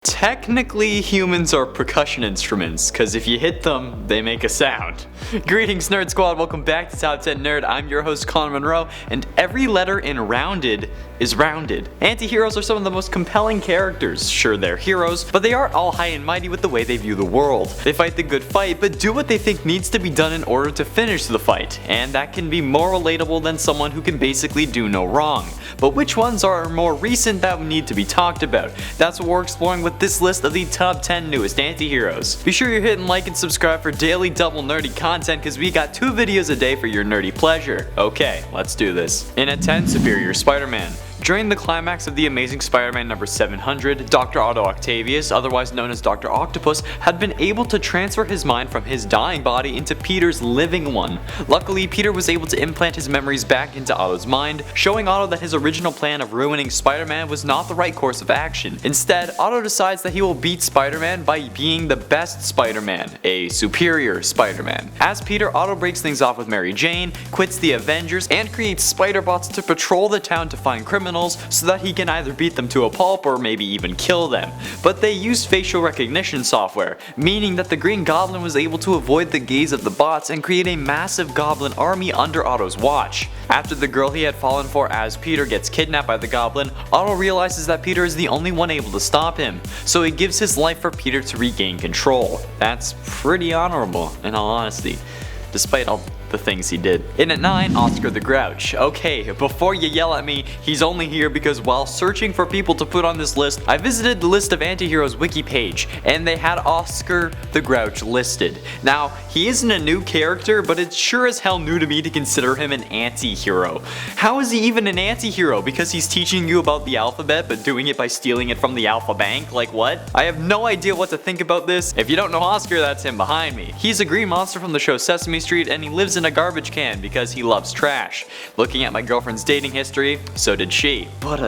Technically, humans are percussion instruments, cause if you hit them, they make a sound. Greetings Nerd Squad, welcome back to Top 10 Nerd. I'm your host Connor Monroe, and every letter in rounded is rounded. Anti-heroes are some of the most compelling characters. Sure, they're heroes, but they aren't all high and mighty with the way they view the world. They fight the good fight, but do what they think needs to be done in order to finish the fight, and that can be more relatable than someone who can basically do no wrong. But which ones are more recent that need to be talked about? That's what we're exploring with this list of the top 10 newest anti-heroes. Be sure you're hitting like and subscribe for daily double nerdy content, cause we got 2 videos a day for your nerdy pleasure. Okay, let's do this. In at 10, Superior Spider-Man. During the climax of The Amazing Spider-Man number 700, Dr. Otto Octavius, otherwise known as Dr. Octopus, had been able to transfer his mind from his dying body into Peter's living one. Luckily, Peter was able to implant his memories back into Otto's mind, showing Otto that his original plan of ruining Spider-Man was not the right course of action. Instead, Otto decides that he will beat Spider-Man by being the best Spider-Man, a superior Spider-Man. As Peter, Otto breaks things off with Mary Jane, quits the Avengers, and creates Spider-Bots to patrol the town to find criminals so that he can either beat them to a pulp or maybe even kill them. But they used facial recognition software, meaning that the Green Goblin was able to avoid the gaze of the bots and create a massive goblin army under Otto's watch. After the girl he had fallen for as Peter gets kidnapped by the Goblin, Otto realizes that Peter is the only one able to stop him, so he gives his life for Peter to regain control. That's pretty honorable, in all honesty, despite all the things he did. In at 9, Oscar the Grouch. Okay, before you yell at me, he's only here because while searching for people to put on this list, I visited the list of anti-heroes wiki page, and they had Oscar the Grouch listed. Now, he isn't a new character, but it's sure as hell new to me to consider him an anti-hero. How is he even an anti-hero? Because he's teaching you about the alphabet, but doing it by stealing it from the Alpha Bank? Like what? I have no idea what to think about this. If you don't know Oscar, that's him behind me. He's a green monster from the show Sesame Street, and he lives in a garbage can because he loves trash. Looking at my girlfriend's dating history, so did she. But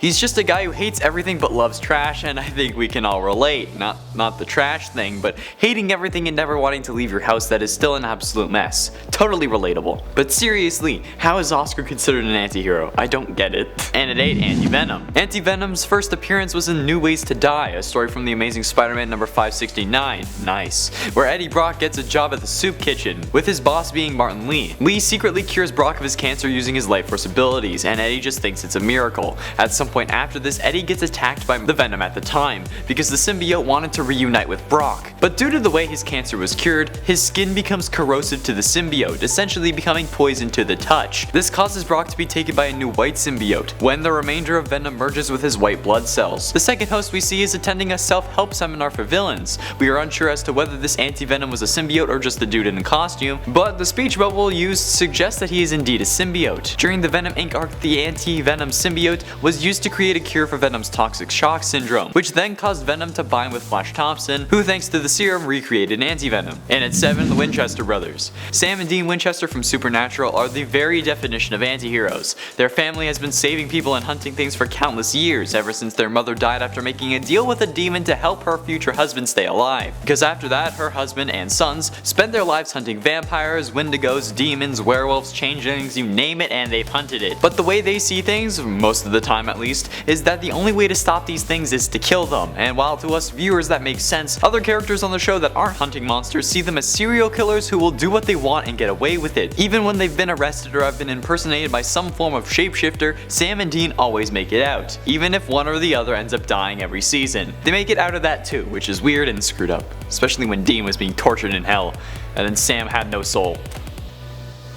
he's just a guy who hates everything but loves trash, and I think we can all relate. Not the trash thing, but hating everything and never wanting to leave your house that is still an absolute mess. Totally relatable. But seriously, how is Oscar considered an anti-hero? I don't get it. And at 8, Anti-Venom. Anti-Venom's first appearance was in New Ways to Die, a story from The Amazing Spider-Man number 569. Nice. Where Eddie Brock gets a job at the soup kitchen, with his boss being Martin Lee. Lee secretly cures Brock of his cancer using his life force abilities, and Eddie just thinks it's a miracle. At some point after this, Eddie gets attacked by the Venom at the time, because the symbiote wanted to reunite with Brock. But due to the way his cancer was cured, his skin becomes corrosive to the symbiote, essentially becoming poison to the touch. This causes Brock to be taken by a new white symbiote, when the remainder of Venom merges with his white blood cells. The second host we see is attending a self-help seminar for villains. We are unsure as to whether this anti-Venom was a symbiote or just a dude in a costume, but the speech bubble used suggests that he is indeed a symbiote. During the Venom Inc. arc, the anti-Venom symbiote was used to create a cure for Venom's toxic shock syndrome, which then caused Venom to bind with Flash Thompson, who thanks to the serum recreated anti-Venom. And at 7, the Winchester brothers. Sam and Dean Winchester from Supernatural are the very definition of anti-heroes. Their family has been saving people and hunting things for countless years, ever since their mother died after making a deal with a demon to help her future husband stay alive. Because after that, her husband and sons spent their lives hunting vampires, wendigos, demons, werewolves, changelings, you name it, and they've hunted it. But the way they see things, most of the time at least, is that the only way to stop these things is to kill them. And while to us viewers that makes sense, other characters on the show that aren't hunting monsters see them as serial killers who will do what they want and get away with it. Even when they've been arrested or have been impersonated by some form of shapeshifter, Sam and Dean always make it out, even if one or the other ends up dying every season. They make it out of that too, which is weird and screwed up, especially when Dean was being tortured in hell, and then Sam had no soul.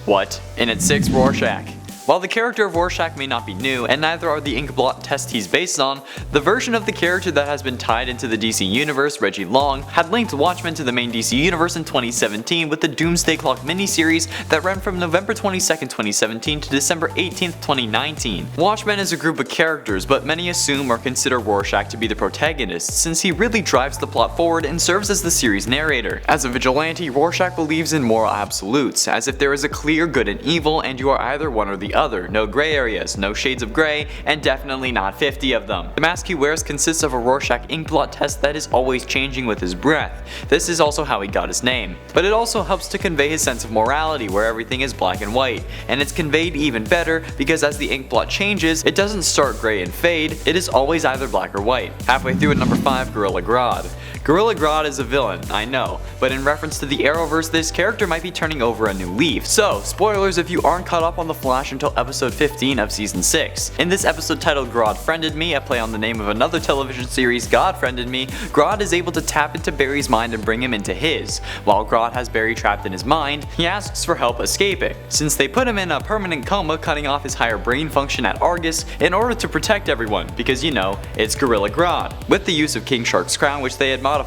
What? And at 6, Rorschach. While the character of Rorschach may not be new, and neither are the ink blot tests he's based on, the version of the character that has been tied into the DC Universe, Reggie Long, had linked Watchmen to the main DC Universe in 2017 with the Doomsday Clock miniseries that ran from November 22nd, 2017 to December 18th, 2019. Watchmen is a group of characters, but many assume or consider Rorschach to be the protagonist, since he really drives the plot forward and serves as the series narrator. As a vigilante, Rorschach believes in moral absolutes, as if there is a clear good and evil, and you are either one or the other. No gray areas, no shades of gray, and definitely not 50 of them. The mask he wears consists of a Rorschach ink blot test that is always changing with his breath. This is also how he got his name. But it also helps to convey his sense of morality, where everything is black and white, and it's conveyed even better because as the ink blot changes, it doesn't start gray and fade, it is always either black or white. Halfway through at number 5, Gorilla Grodd. Gorilla Grodd is a villain, I know, but in reference to the Arrowverse, this character might be turning over a new leaf. So, spoilers if you aren't caught up on The Flash until episode 15 of season 6. In this episode titled Grodd Friended Me, a play on the name of another television series, God Friended Me, Grodd is able to tap into Barry's mind and bring him into his. While Grodd has Barry trapped in his mind, he asks for help escaping. Since they put him in a permanent coma, cutting off his higher brain function at Argus in order to protect everyone, because you know, it's Gorilla Grodd, with the use of King Shark's crown which they had modified.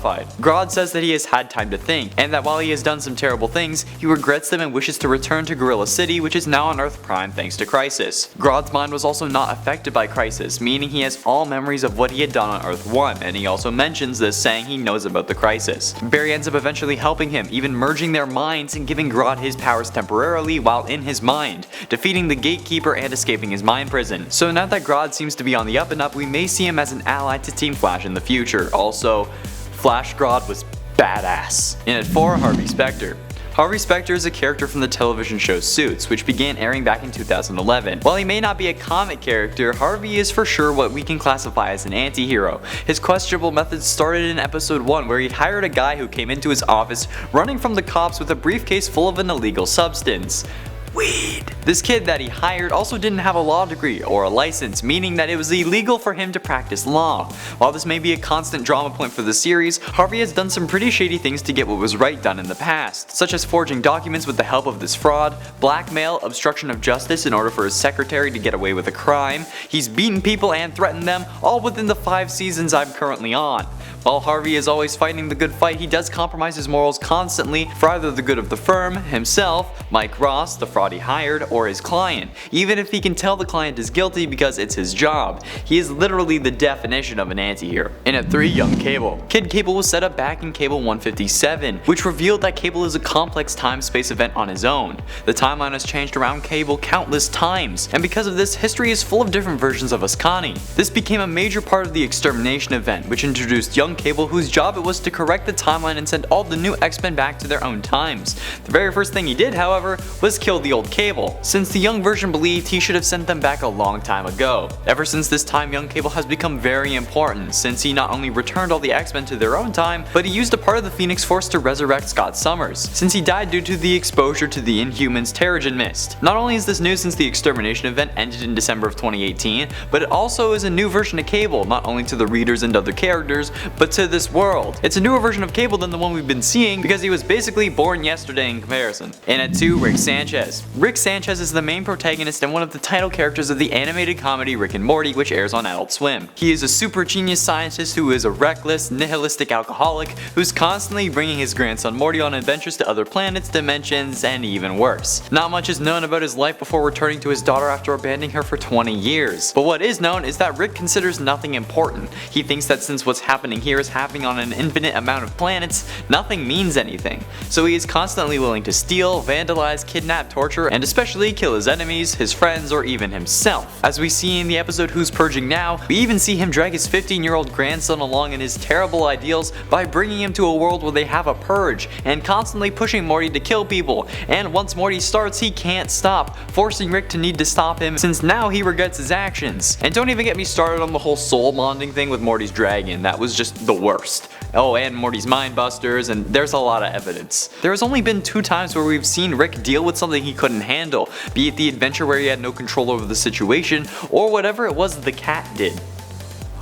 Grodd says that he has had time to think, and that while he has done some terrible things, he regrets them and wishes to return to Gorilla City, which is now on Earth Prime thanks to Crisis. Grodd's mind was also not affected by Crisis, meaning he has all memories of what he had done on Earth 1, and he also mentions this, saying he knows about the Crisis. Barry ends up eventually helping him, even merging their minds and giving Grodd his powers temporarily while in his mind, defeating the Gatekeeper and escaping his mind prison. So now that Grodd seems to be on the up and up, we may see him as an ally to Team Flash in the future. Also, Flash Grodd was badass. In at 4, Harvey Specter. Harvey Specter is a character from the television show Suits, which began airing back in 2011. While he may not be a comic character, Harvey is for sure what we can classify as an anti-hero. His questionable methods started in episode 1, where he hired a guy who came into his office running from the cops with a briefcase full of an illegal substance. Weed. This kid that he hired also didn't have a law degree or a license, meaning that it was illegal for him to practice law. While this may be a constant drama point for the series, Harvey has done some pretty shady things to get what was right done in the past, such as forging documents with the help of this fraud, blackmail, obstruction of justice in order for his secretary to get away with a crime. He's beaten people and threatened them, all within the 5 seasons I'm currently on. While Harvey is always fighting the good fight, he does compromise his morals constantly for either the good of the firm, himself, Mike Ross, the fraud he hired, or his client, even if he can tell the client is guilty because it's his job. He is literally the definition of an anti-hero. And at 3, Young Cable. Kid Cable was set up back in Cable 157, which revealed that Cable is a complex time-space event on his own. The timeline has changed around Cable countless times, and because of this, history is full of different versions of Ascani. This became a major part of the Extermination event, which introduced Young Cable, whose job it was to correct the timeline and send all the new X-Men back to their own times. The very first thing he did, however, was kill the old Cable, since the young version believed he should have sent them back a long time ago. Ever since this time, Young Cable has become very important, since he not only returned all the X-Men to their own time, but he used a part of the Phoenix Force to resurrect Scott Summers, since he died due to the exposure to the Inhumans' Terrigen Mist. Not only is this new since the Extermination event ended in December of 2018, but it also is a new version of Cable, not only to the readers and other characters, but to this world. It's a newer version of Cable than the one we've been seeing because he was basically born yesterday in comparison. And at 2, Rick Sanchez. Rick Sanchez is the main protagonist and one of the title characters of the animated comedy Rick and Morty, which airs on Adult Swim. He is a super genius scientist who is a reckless, nihilistic alcoholic who's constantly bringing his grandson Morty on adventures to other planets, dimensions, and even worse. Not much is known about his life before returning to his daughter after abandoning her for 20 years. But what is known is that Rick considers nothing important. He thinks that since what's happening here is happening on an infinite amount of planets, nothing means anything. So he is constantly willing to steal, vandalize, kidnap, torture, and especially kill his enemies, his friends, or even himself. As we see in the episode Who's Purging Now, we even see him drag his 15-year-old grandson along in his terrible ideals by bringing him to a world where they have a purge, and constantly pushing Morty to kill people. And once Morty starts, he can't stop, forcing Rick to need to stop him since now he regrets his actions. And don't even get me started on the whole soul bonding thing with Morty's dragon, that was just the worst. Oh, and Morty's mind busters, and there's a lot of evidence. There has only been 2 times where we've seen Rick deal with something he couldn't handle, be it the adventure where he had no control over the situation, or whatever it was the cat did.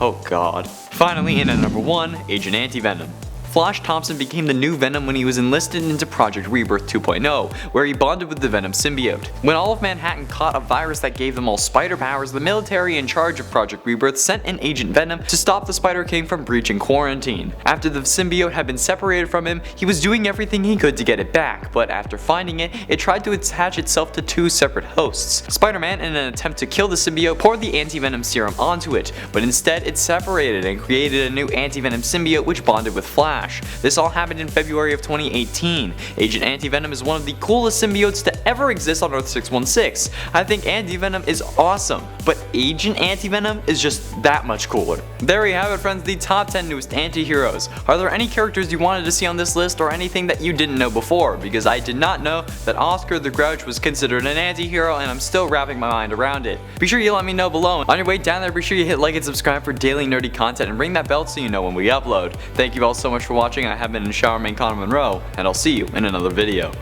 Oh god. Finally, in at number 1, Agent Anti-Venom. Flash Thompson became the new Venom when he was enlisted into Project Rebirth 2.0, where he bonded with the Venom symbiote. When all of Manhattan caught a virus that gave them all spider powers, the military in charge of Project Rebirth sent in Agent Venom to stop the Spider King from breaching quarantine. After the symbiote had been separated from him, he was doing everything he could to get it back, but after finding it, it tried to attach itself to 2 separate hosts. Spider-Man, in an attempt to kill the symbiote, poured the anti-venom serum onto it, but instead it separated and created a new anti-venom symbiote which bonded with Flash. Flash. This all happened in February of 2018. Agent Anti-Venom is one of the coolest symbiotes to ever exist on Earth 616. I think Anti-Venom is awesome, but Agent Anti-Venom is just that much cooler. There you have it, friends, the top 10 newest anti-heroes. Are there any characters you wanted to see on this list or anything that you didn't know before? Because I did not know that Oscar the Grouch was considered an anti-hero, and I'm still wrapping my mind around it. Be sure you let me know below. On your way down there, be sure you hit like and subscribe for daily nerdy content and ring that bell so you know when we upload. Thank you all so much for watching. I have been Showerman Connor Monroe, and I'll see you in another video.